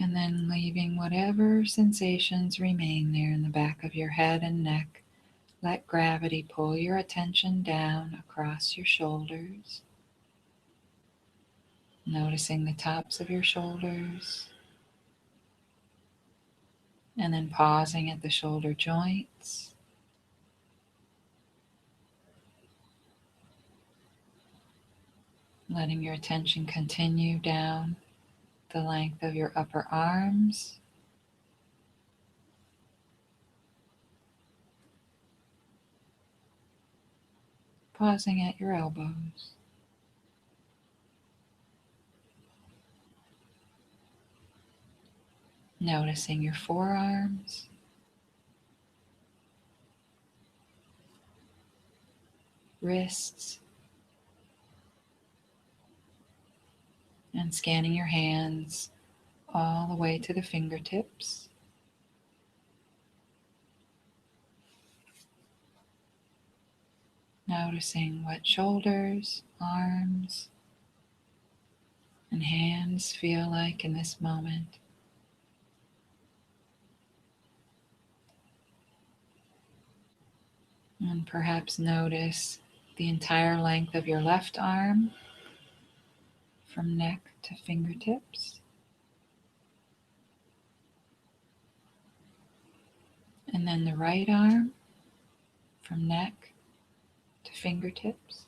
Speaker 1: And then leaving whatever sensations remain there in the back of your head and neck. Let gravity pull your attention down across your shoulders. Noticing the tops of your shoulders. And then pausing at the shoulder joints. Letting your attention continue down the length of your upper arms. Pausing at your elbows. Noticing your forearms. Wrists. And scanning your hands all the way to the fingertips. Noticing what shoulders, arms, and hands feel like in this moment. And perhaps notice the entire length of your left arm from neck to fingertips. And then the right arm from neck to fingertips.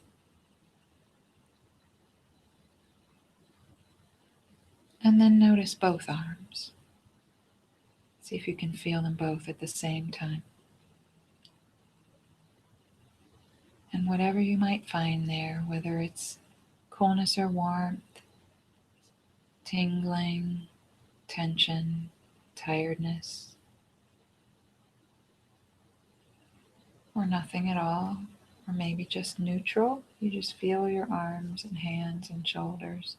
Speaker 1: And then notice both arms. See if you can feel them both at the same time. And whatever you might find there, whether it's coolness or warmth, tingling, tension, tiredness, or nothing at all, or maybe just neutral, you just feel your arms and hands and shoulders,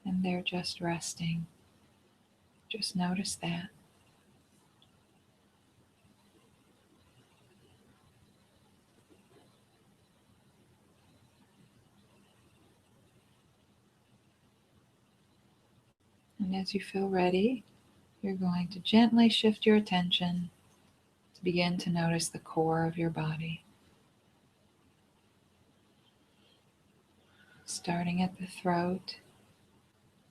Speaker 1: and they're just resting. Just notice that. And as you feel ready, you're going to gently shift your attention to begin to notice the core of your body. Starting at the throat,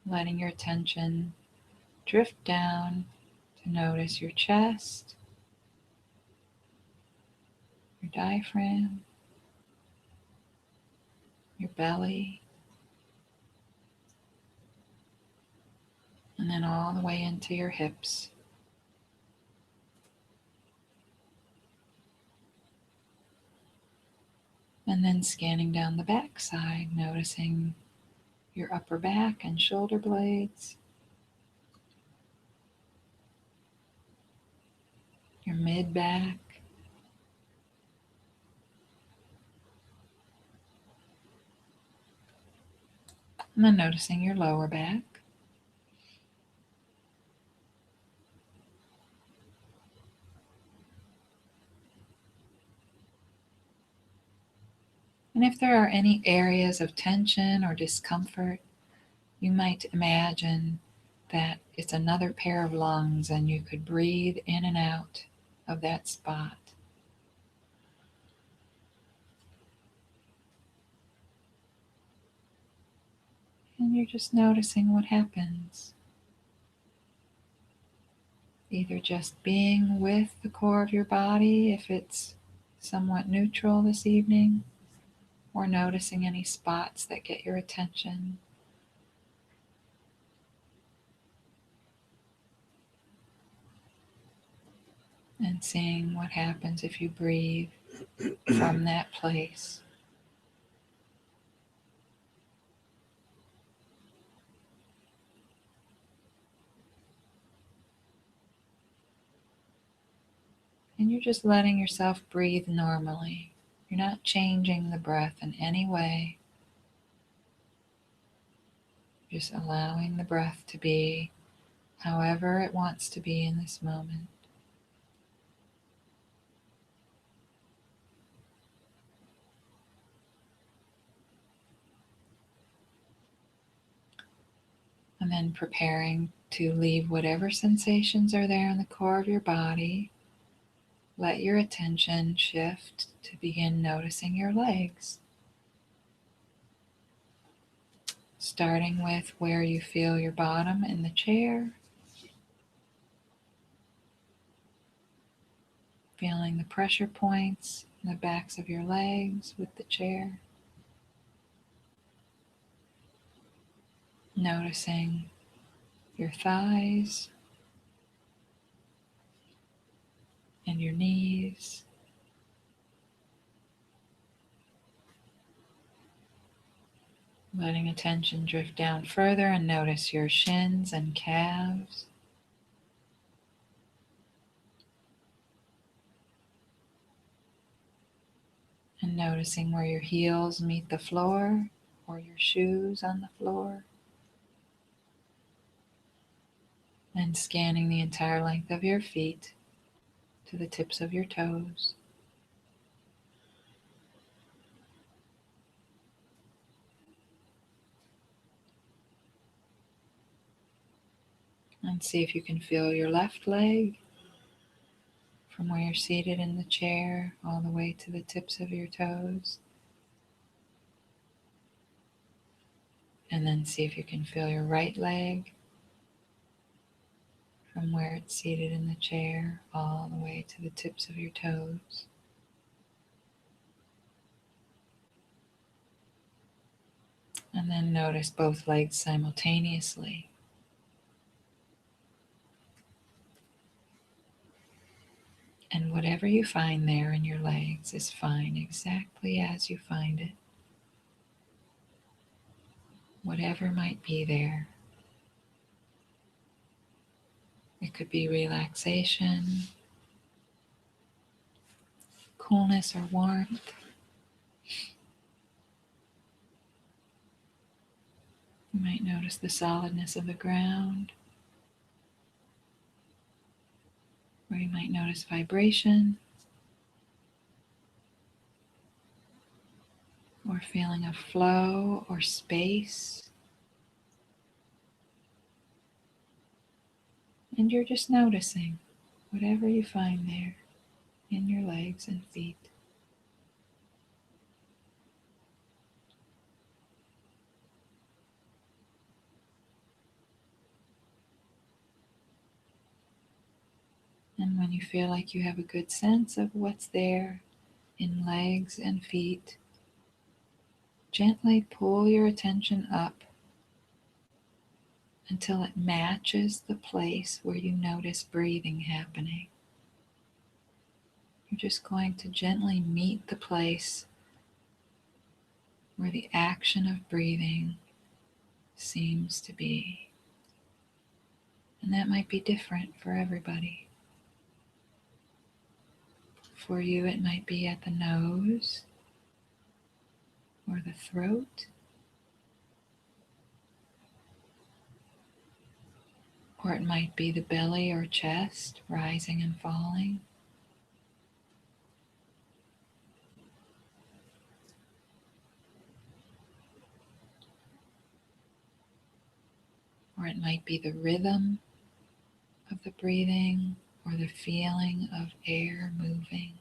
Speaker 1: letting your attention drift down to notice your chest, your diaphragm, your belly, and then all the way into your hips. And then scanning down the back side, noticing your upper back and shoulder blades, your mid back, and then noticing your lower back. And if there are any areas of tension or discomfort, you might imagine that it's another pair of lungs and you could breathe in and out of that spot. And you're just noticing what happens. Either just being with the core of your body if it's somewhat neutral this evening, or noticing any spots that get your attention. And seeing what happens if you breathe from that place. And you're just letting yourself breathe normally. You're not changing the breath in any way. Just allowing the breath to be however it wants to be in this moment. And then preparing to leave whatever sensations are there in the core of your body. Let your attention shift to begin noticing your legs. Starting with where you feel your bottom in the chair. Feeling the pressure points in the backs of your legs with the chair. Noticing your thighs and your knees. Letting attention drift down further and notice your shins and calves. And noticing where your heels meet the floor or your shoes on the floor. And scanning the entire length of your feet to the tips of your toes. And see if you can feel your left leg from where you're seated in the chair all the way to the tips of your toes. And then see if you can feel your right leg from where it's seated in the chair all the way to the tips of your toes. And then notice both legs simultaneously. And whatever you find there in your legs is fine exactly as you find it. Whatever might be there. It could be relaxation, coolness or warmth. You might notice the solidness of the ground. Or you might notice vibration. Or feeling of flow or space. And you're just noticing whatever you find there in your legs and feet. And when you feel like you have a good sense of what's there in legs and feet, gently pull your attention up until it matches the place where you notice breathing happening. You're just going to gently meet the place where the action of breathing seems to be. And that might be different for everybody. For you, it might be at the nose or the throat, or it might be the belly or chest rising and falling. Or it might be the rhythm of the breathing or the feeling of air moving.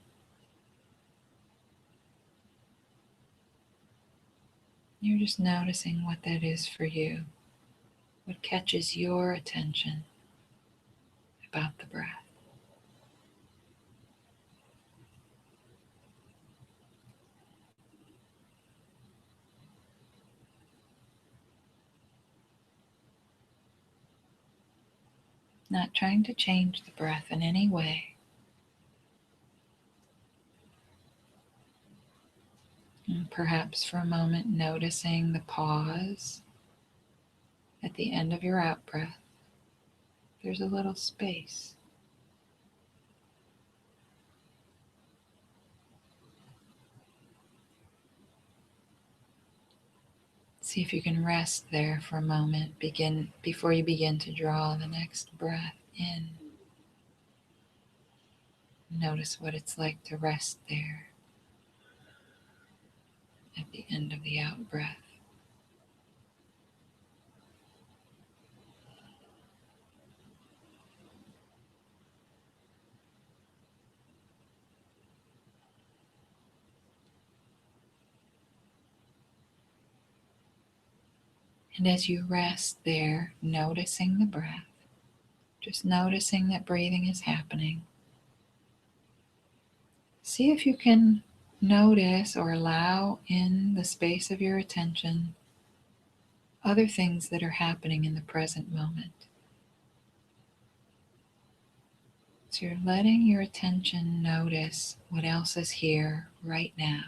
Speaker 1: You're just noticing what that is for you, what catches your attention about the breath. Not trying to change the breath in any way. And perhaps for a moment noticing the pause at the end of your out breath. There's a little space. See if you can rest there for a moment before you begin to draw the next breath in. Notice what it's like to rest there at the end of the out breath. And as you rest there, noticing the breath, just noticing that breathing is happening, see if you can notice or allow in the space of your attention other things that are happening in the present moment. So you're letting your attention notice what else is here right now.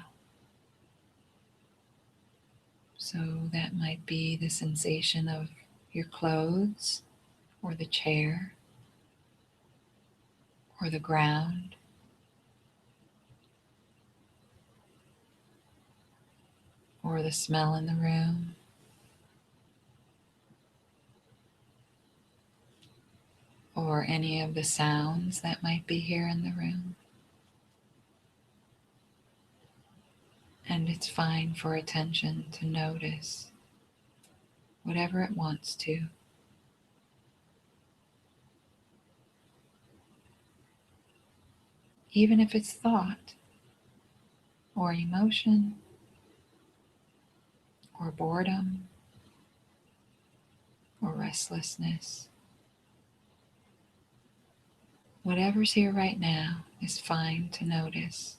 Speaker 1: So that might be the sensation of your clothes, or the chair, or the ground, or the smell in the room, or any of the sounds that might be here in the room. And it's fine for attention to notice whatever it wants to. Even if it's thought, or emotion, or boredom, or restlessness. Whatever's here right now is fine to notice.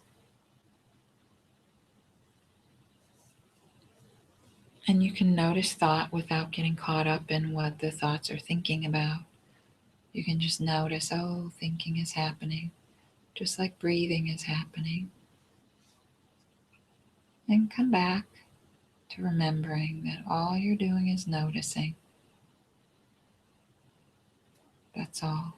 Speaker 1: And you can notice thought without getting caught up in what the thoughts are thinking about. You can just notice, oh, thinking is happening, just like breathing is happening. And come back to remembering that all you're doing is noticing. That's all.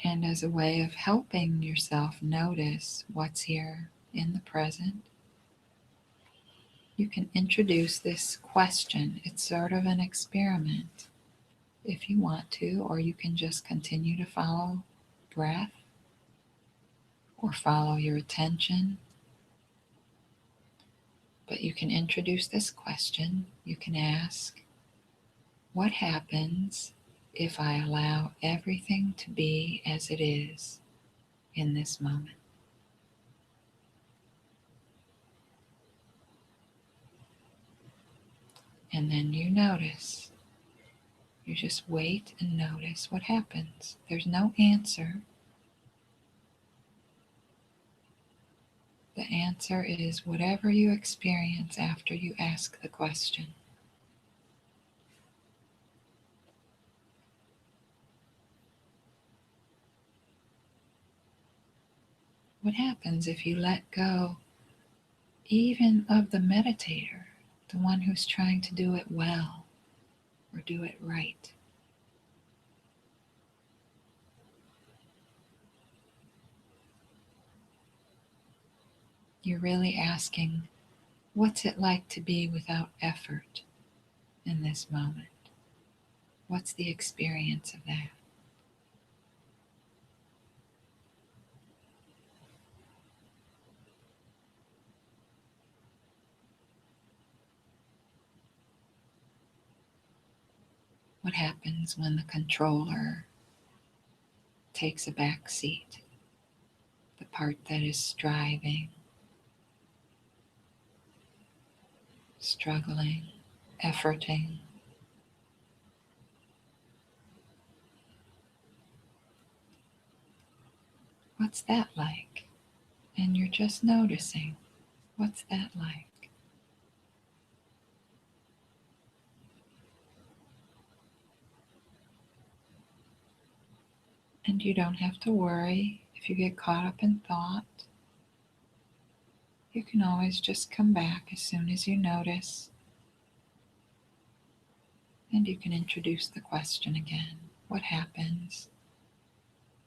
Speaker 1: And as a way of helping yourself notice what's here in the present, you can introduce this question. It's sort of an experiment if you want to, or you can just continue to follow breath or follow your attention. But you can introduce this question. You can ask, what happens if I allow everything to be as it is in this moment? And then you notice. You just wait and notice what happens. There's no answer. The answer is whatever you experience after you ask the question. What happens if you let go even of the meditator, the one who's trying to do it well or do it right? You're really asking, what's it like to be without effort in this moment? What's the experience of that? What happens when the controller takes a back seat? The part that is striving, struggling, efforting. What's that like? And you're just noticing, what's that like? And you don't have to worry if you get caught up in thought. You can always just come back as soon as you notice. And you can introduce the question again. What happens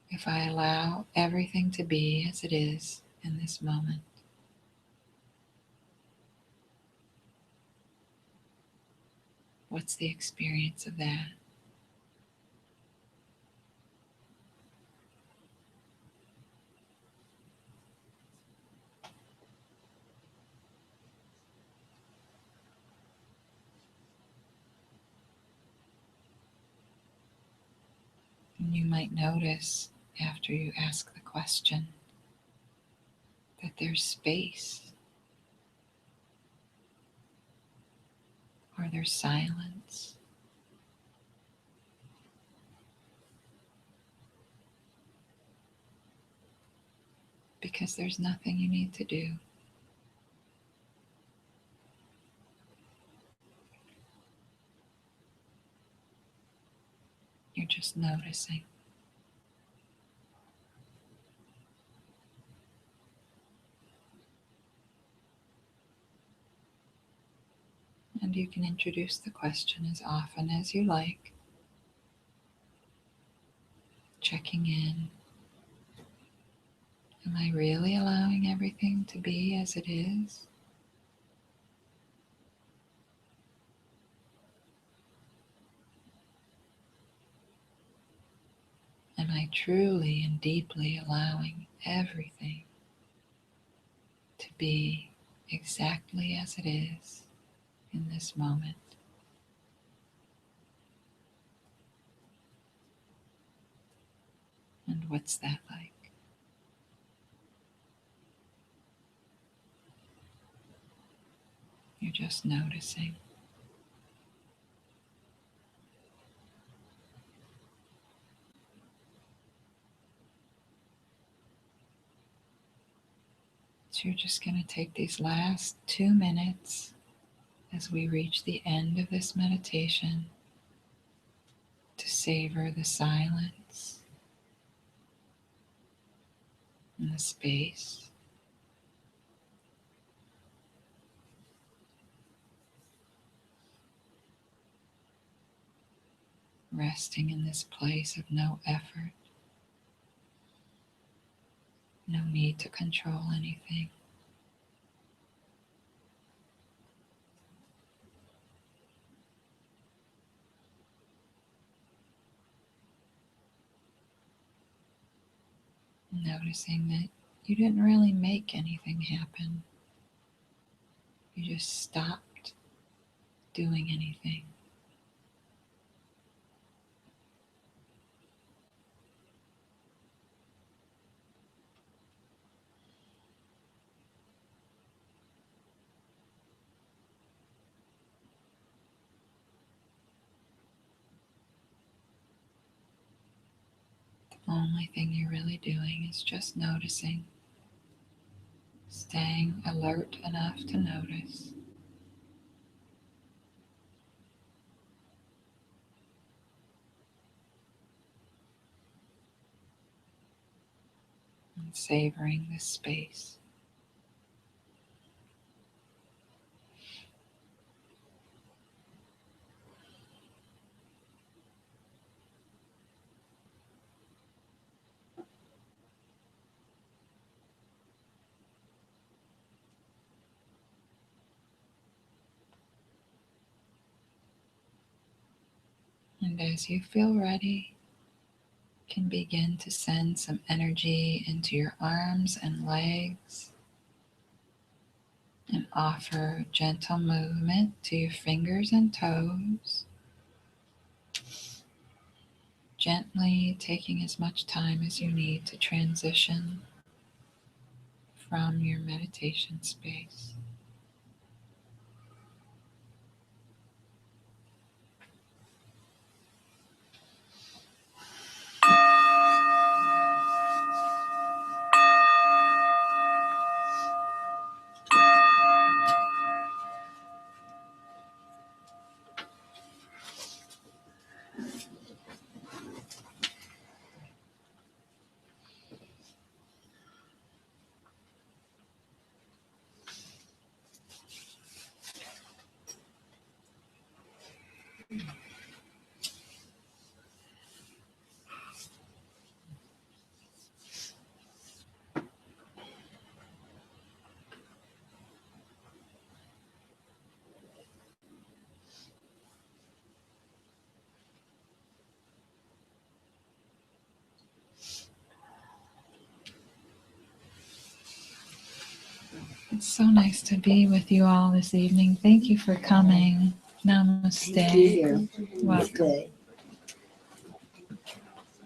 Speaker 1: if I allow everything to be as it is in this moment? What's the experience of that? And you might notice after you ask the question that there's space or there's silence. Because there's nothing you need to do. You're just noticing. And you can introduce the question as often as you like, checking in. Am I really allowing everything to be as it is? Am I truly and deeply allowing everything to be exactly as it is in this moment? And what's that like? You're just noticing. So you're just going to take these last 2 minutes as we reach the end of this meditation to savor the silence and the space. Resting in this place of no effort, no need to control anything. Noticing that you didn't really make anything happen. You just stopped doing anything. The only thing you're really doing is just noticing, staying alert enough to notice. And savoring this space. And as you feel ready, you can begin to send some energy into your arms and legs and offer gentle movement to your fingers and toes, gently taking as much time as you need to transition from your meditation space. It's so nice to be with you all this evening. Thank you for coming. Namaste.
Speaker 6: Thank you.
Speaker 1: Welcome.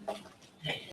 Speaker 6: Namaste.